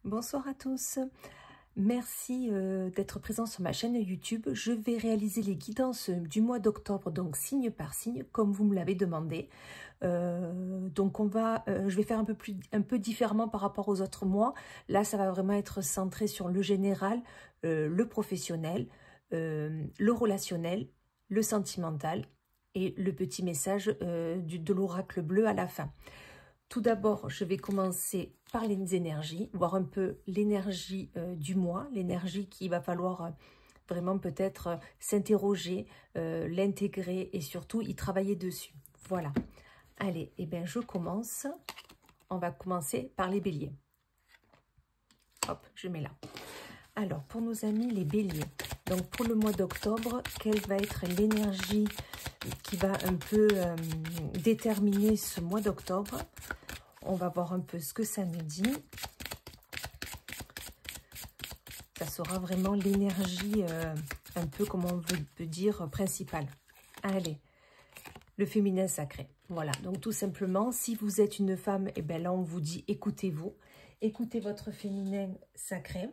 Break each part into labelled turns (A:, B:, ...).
A: Bonsoir à tous, merci d'être présent sur ma chaîne YouTube. Je vais réaliser les guidances du mois d'octobre, donc signe par signe, comme vous me l'avez demandé. Donc je vais faire un peu différemment par rapport aux autres mois. Là, ça va vraiment être centré sur le général, le professionnel, le relationnel, le sentimental et le petit message de l'oracle bleu à la fin. Tout d'abord, je vais commencer par les énergies, voir un peu l'énergie du mois, l'énergie qu'il va falloir vraiment peut-être s'interroger, l'intégrer et surtout y travailler dessus. Voilà. Allez, eh bien je commence. On va commencer par les béliers. Hop, je mets là. Alors, pour nos amis les béliers, donc pour le mois d'octobre, quelle va être l'énergie qui va un peu déterminer ce mois d'octobre? On va voir un peu ce que ça nous dit. Ça sera vraiment l'énergie, un peu, comment on peut dire, principale. Allez, le féminin sacré. Voilà, donc tout simplement, si vous êtes une femme, et bien là on vous dit écoutez-vous. Écoutez votre féminin sacré.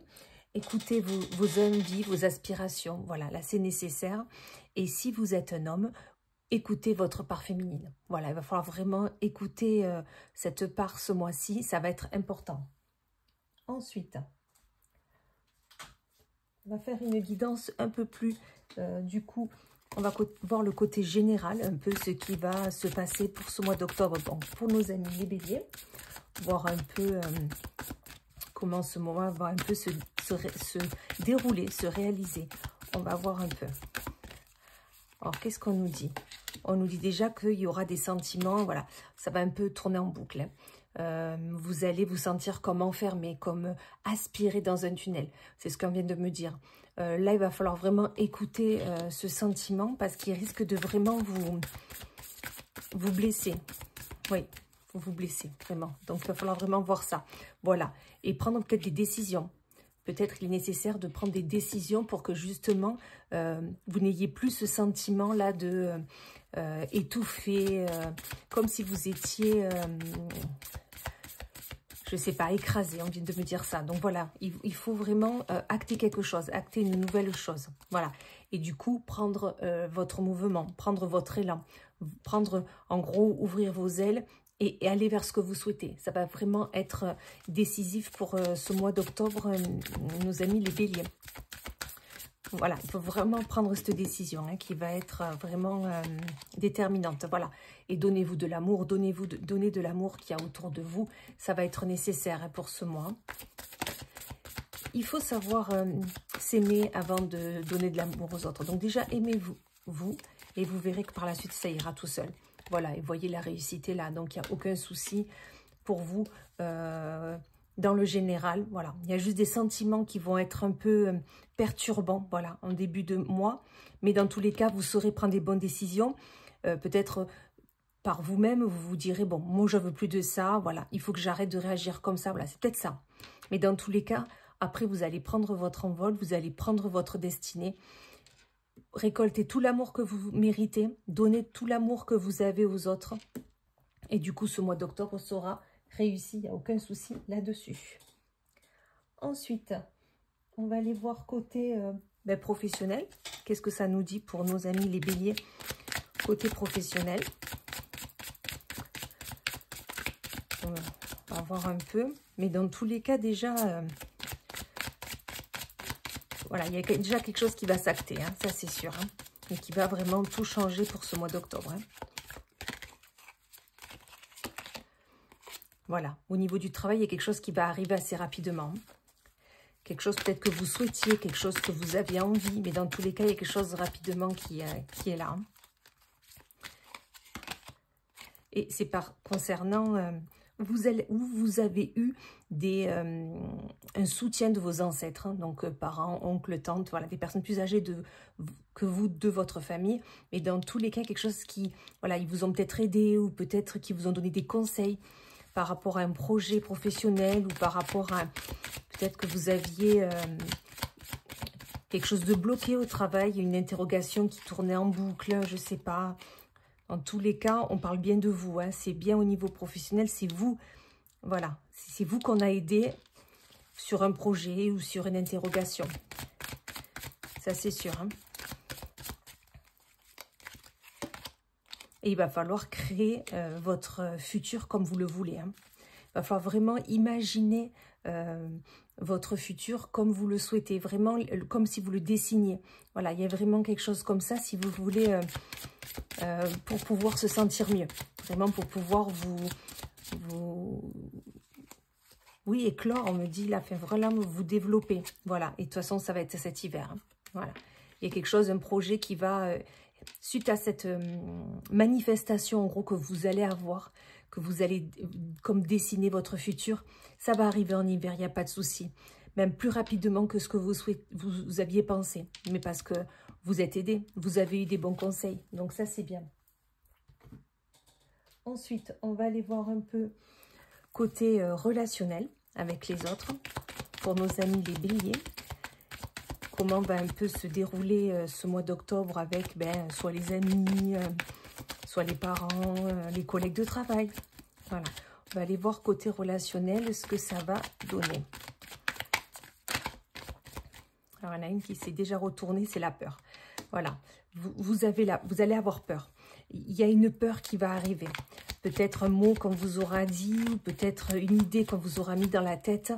A: Écoutez vos envies, vos aspirations. Voilà, là c'est nécessaire. Et si vous êtes un homme, écoutez votre part féminine. Voilà, il va falloir vraiment écouter cette part ce mois-ci. Ça va être important. Ensuite, on va faire une guidance un peu plus, du coup, on va voir le côté général, un peu ce qui va se passer pour ce mois d'octobre. Bon, pour nos amis les béliers, voir un peu comment ce mois va un peu se dérouler, se réaliser. On va voir un peu. Alors, qu'est-ce qu'on nous dit? On nous dit déjà qu'il y aura des sentiments, voilà, ça va un peu tourner en boucle. Hein. Vous allez vous sentir comme enfermé, comme aspiré dans un tunnel. C'est ce qu'on vient de me dire. Là, il va falloir vraiment écouter ce sentiment parce qu'il risque de vraiment vous blesser. Oui, vous blesser, vraiment. Donc, il va falloir vraiment voir ça. Voilà. Et prendre peut-être des décisions. Peut-être qu'il est nécessaire de prendre des décisions pour que justement, vous n'ayez plus ce sentiment-là de étouffé, comme si vous étiez, je ne sais pas, écrasé, on vient de me dire ça. Donc voilà, il faut vraiment acter quelque chose, acter une nouvelle chose. Voilà. Et du coup, prendre votre mouvement, prendre votre élan, prendre, en gros, ouvrir vos ailes et aller vers ce que vous souhaitez. Ça va vraiment être décisif pour ce mois d'octobre, nos amis les béliers. Voilà, il faut vraiment prendre cette décision hein, qui va être vraiment déterminante. Voilà, et donnez-vous de l'amour, donnez de l'amour qu'il y a autour de vous. Ça va être nécessaire hein, pour ce mois. Il faut savoir s'aimer avant de donner de l'amour aux autres. Donc déjà, aimez-vous, et vous verrez que par la suite, ça ira tout seul. Voilà, et voyez la réussite est là, donc il n'y a aucun souci pour vous dans le général. Voilà, il y a juste des sentiments qui vont être un peu perturbants, voilà, en début de mois. Mais dans tous les cas, vous saurez prendre des bonnes décisions. Peut-être par vous-même, vous vous direz, bon, moi je veux plus de ça, voilà, il faut que j'arrête de réagir comme ça, voilà, c'est peut-être ça. Mais dans tous les cas, après vous allez prendre votre envol, vous allez prendre votre destinée. Récoltez tout l'amour que vous méritez, donnez tout l'amour que vous avez aux autres. Et du coup, ce mois d'octobre sera réussi, il n'y a aucun souci là-dessus. Ensuite, on va aller voir côté professionnel. Qu'est-ce que ça nous dit pour nos amis les béliers côté professionnel? On va voir un peu. Mais dans tous les cas, déjà... voilà, il y a déjà quelque chose qui va s'acter, hein, ça c'est sûr. Hein, et qui va vraiment tout changer pour ce mois d'octobre. Hein. Voilà, au niveau du travail, il y a quelque chose qui va arriver assez rapidement. Quelque chose peut-être que vous souhaitiez, quelque chose que vous aviez envie. Mais dans tous les cas, il y a quelque chose rapidement qui est là. Hein. Et c'est concernant... vous avez eu un soutien de vos ancêtres, hein, donc parents, oncles, tantes, voilà, des personnes plus âgées que vous, de votre famille. Mais dans tous les cas, quelque chose qui, voilà, ils vous ont peut-être aidé ou peut-être qu'ils vous ont donné des conseils par rapport à un projet professionnel ou par rapport à, peut-être que vous aviez quelque chose de bloqué au travail, une interrogation qui tournait en boucle, je ne sais pas. En tous les cas, on parle bien de vous. Hein. C'est bien au niveau professionnel. C'est vous, voilà. C'est vous qu'on a aidé sur un projet ou sur une interrogation. Ça, c'est sûr. Hein. Et il va falloir créer votre futur comme vous le voulez. Hein. Il va falloir vraiment imaginer votre futur comme vous le souhaitez, vraiment comme si vous le dessiniez. Voilà, il y a vraiment quelque chose comme ça si vous voulez, pour pouvoir se sentir mieux. Vraiment pour pouvoir oui, éclore, on me dit, là, vraiment vous développer. Voilà, et de toute façon, ça va être cet hiver. Hein. Voilà, il y a quelque chose, un projet qui va, suite à cette manifestation, en gros, que vous allez avoir, que vous allez comme dessiner votre futur, ça va arriver en hiver, il n'y a pas de souci. Même plus rapidement que ce que vous aviez pensé. Mais parce que vous êtes aidé, vous avez eu des bons conseils. Donc ça, c'est bien. Ensuite, on va aller voir un peu côté relationnel avec les autres. Pour nos amis les béliers. Comment va un peu se dérouler ce mois d'octobre avec soit les amis, soit les parents, les collègues de travail. Voilà. On va aller voir côté relationnel ce que ça va donner. Alors, il y en a une qui s'est déjà retournée, c'est la peur. Voilà. Vous allez avoir peur. Il y a une peur qui va arriver. Peut-être un mot qu'on vous aura dit, ou peut-être une idée qu'on vous aura mis dans la tête.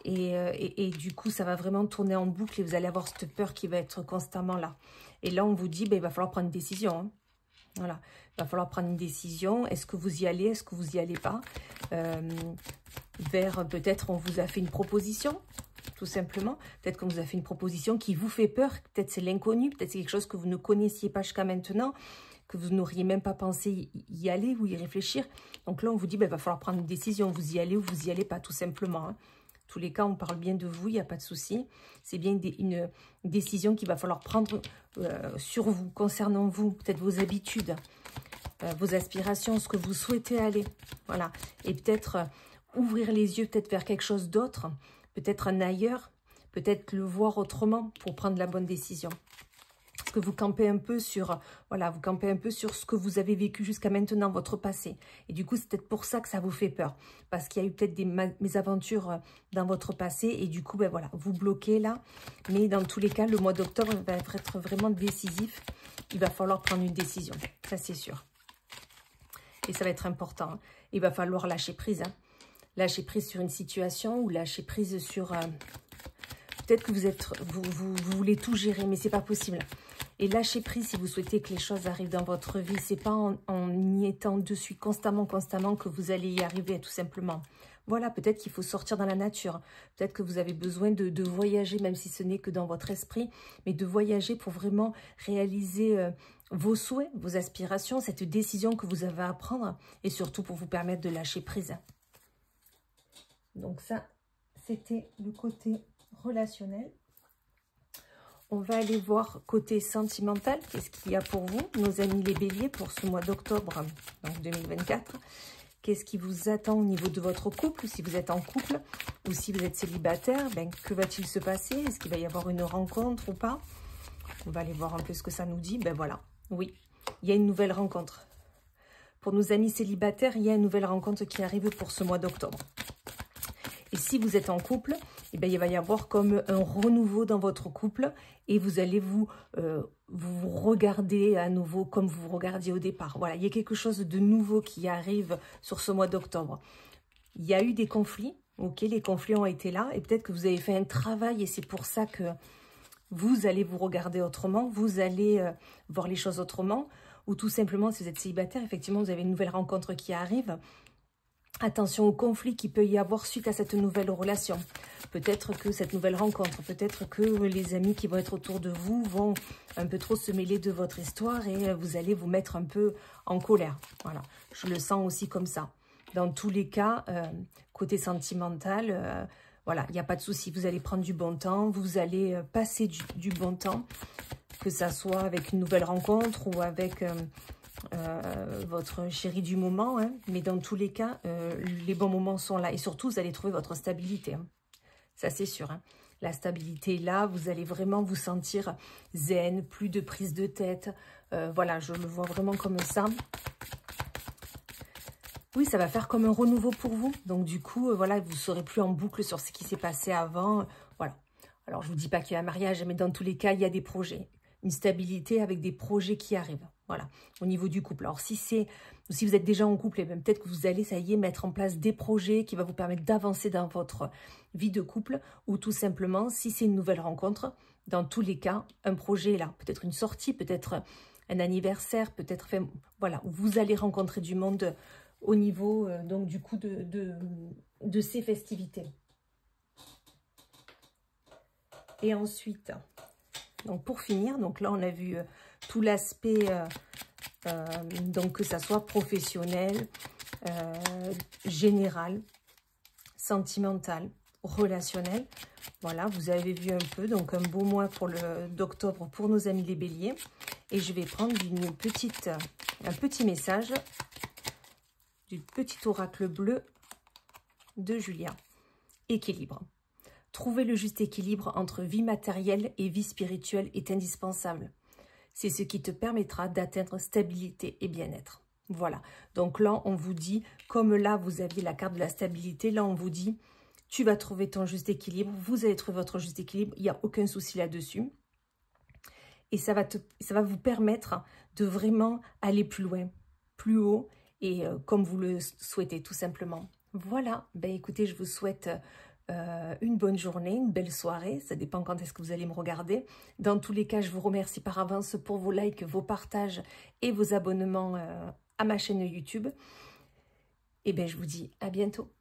A: Et du coup, ça va vraiment tourner en boucle et vous allez avoir cette peur qui va être constamment là. Et là, on vous dit, il va falloir prendre une décision. Hein. Voilà. Il va falloir prendre une décision. Est-ce que vous y allez? Est-ce que vous n'y allez pas? Peut-être on vous a fait une proposition, tout simplement. Peut-être qu'on vous a fait une proposition qui vous fait peur. Peut-être c'est l'inconnu. Peut-être c'est quelque chose que vous ne connaissiez pas jusqu'à maintenant, que vous n'auriez même pas pensé y aller ou y réfléchir. Donc là, on vous dit, il va falloir prendre une décision. Vous y allez ou vous y allez pas, tout simplement. Hein. Tous les cas, on parle bien de vous, il n'y a pas de souci. C'est bien une décision qu'il va falloir prendre sur vous, concernant vous, peut-être vos habitudes, vos aspirations, ce que vous souhaitez aller. Voilà. Et peut-être ouvrir les yeux peut-être vers quelque chose d'autre, peut-être un ailleurs, peut-être le voir autrement pour prendre la bonne décision. Parce que vous campez un peu sur, voilà, vous campez un peu sur ce que vous avez vécu jusqu'à maintenant, votre passé. Et du coup, c'est peut-être pour ça que ça vous fait peur. Parce qu'il y a eu peut-être des mésaventures dans votre passé. Et du coup, voilà, vous bloquez là. Mais dans tous les cas, le mois d'octobre va être vraiment décisif. Il va falloir prendre une décision. Ça, c'est sûr. Et ça va être important. Hein. Il va falloir lâcher prise. Hein. Lâcher prise sur une situation ou lâcher prise sur... peut-être que vous voulez tout gérer, mais c'est pas possible. Et lâcher prise si vous souhaitez que les choses arrivent dans votre vie. C'est pas en y étant dessus constamment que vous allez y arriver, tout simplement. Voilà, peut-être qu'il faut sortir dans la nature. Peut-être que vous avez besoin de voyager, même si ce n'est que dans votre esprit, mais de voyager pour vraiment réaliser vos souhaits, vos aspirations, cette décision que vous avez à prendre, et surtout pour vous permettre de lâcher prise. Donc ça, c'était le côté relationnel. On va aller voir côté sentimental, qu'est-ce qu'il y a pour vous, nos amis les béliers, pour ce mois d'octobre, donc 2024. Qu'est-ce qui vous attend au niveau de votre couple, si vous êtes en couple, ou si vous êtes célibataire, que va-t-il se passer? Est-ce qu'il va y avoir une rencontre ou pas? On va aller voir un peu ce que ça nous dit. Voilà, oui, il y a une nouvelle rencontre. Pour nos amis célibataires, il y a une nouvelle rencontre qui arrive pour ce mois d'octobre. Et si vous êtes en couple, il va y avoir comme un renouveau dans votre couple et vous allez vous regarder à nouveau comme vous vous regardiez au départ. Voilà, il y a quelque chose de nouveau qui arrive sur ce mois d'octobre. Il y a eu des conflits, ok, les conflits ont été là et peut-être que vous avez fait un travail et c'est pour ça que vous allez vous regarder autrement, vous allez voir les choses autrement ou tout simplement si vous êtes célibataire, effectivement vous avez une nouvelle rencontre qui arrive. Attention au conflit qu'il peut y avoir suite à cette nouvelle relation. Peut-être que cette nouvelle rencontre, peut-être que les amis qui vont être autour de vous vont un peu trop se mêler de votre histoire et vous allez vous mettre un peu en colère. Voilà, je le sens aussi comme ça. Dans tous les cas, côté sentimental, voilà, il n'y a pas de souci. Vous allez prendre du bon temps, vous allez passer du bon temps, que ça soit avec une nouvelle rencontre ou avec... votre chéri du moment, hein. Mais dans tous les cas, les bons moments sont là. Et surtout, vous allez trouver votre stabilité. Hein. Ça, c'est sûr. Hein. La stabilité est là. Vous allez vraiment vous sentir zen, plus de prise de tête. Voilà, je le vois vraiment comme ça. Oui, ça va faire comme un renouveau pour vous. Donc, du coup, voilà, vous ne serez plus en boucle sur ce qui s'est passé avant. Voilà. Alors, je ne vous dis pas qu'il y a un mariage, mais dans tous les cas, il y a des projets. Une stabilité avec des projets qui arrivent. Voilà, au niveau du couple. Alors, si vous êtes déjà en couple, et bien peut-être que vous allez, ça y est, mettre en place des projets qui vont vous permettre d'avancer dans votre vie de couple. Ou tout simplement, si c'est une nouvelle rencontre, dans tous les cas, un projet est là. Peut-être une sortie, peut-être un anniversaire, peut-être... Enfin, voilà, vous allez rencontrer du monde au niveau, donc, du coup, de ces festivités. Et ensuite, donc pour finir, donc là, on a vu tout l'aspect, donc que ça soit professionnel, général, sentimental, relationnel. Voilà, vous avez vu un peu, donc un beau mois pour d'octobre pour nos amis les béliers. Et je vais prendre un petit message du petit oracle bleu de Julia. Équilibre. Trouver le juste équilibre entre vie matérielle et vie spirituelle est indispensable. C'est ce qui te permettra d'atteindre stabilité et bien-être. Voilà. Donc là, on vous dit, comme là, vous aviez la carte de la stabilité, là, on vous dit, tu vas trouver ton juste équilibre, vous allez trouver votre juste équilibre, il n'y a aucun souci là-dessus. Et ça va vous permettre de vraiment aller plus loin, plus haut, et comme vous le souhaitez, tout simplement. Voilà. Ben écoutez, je vous souhaite... une bonne journée, une belle soirée, ça dépend quand est-ce que vous allez me regarder. Dans tous les cas, je vous remercie par avance pour vos likes, vos partages et vos abonnements à ma chaîne YouTube. Et bien, je vous dis à bientôt.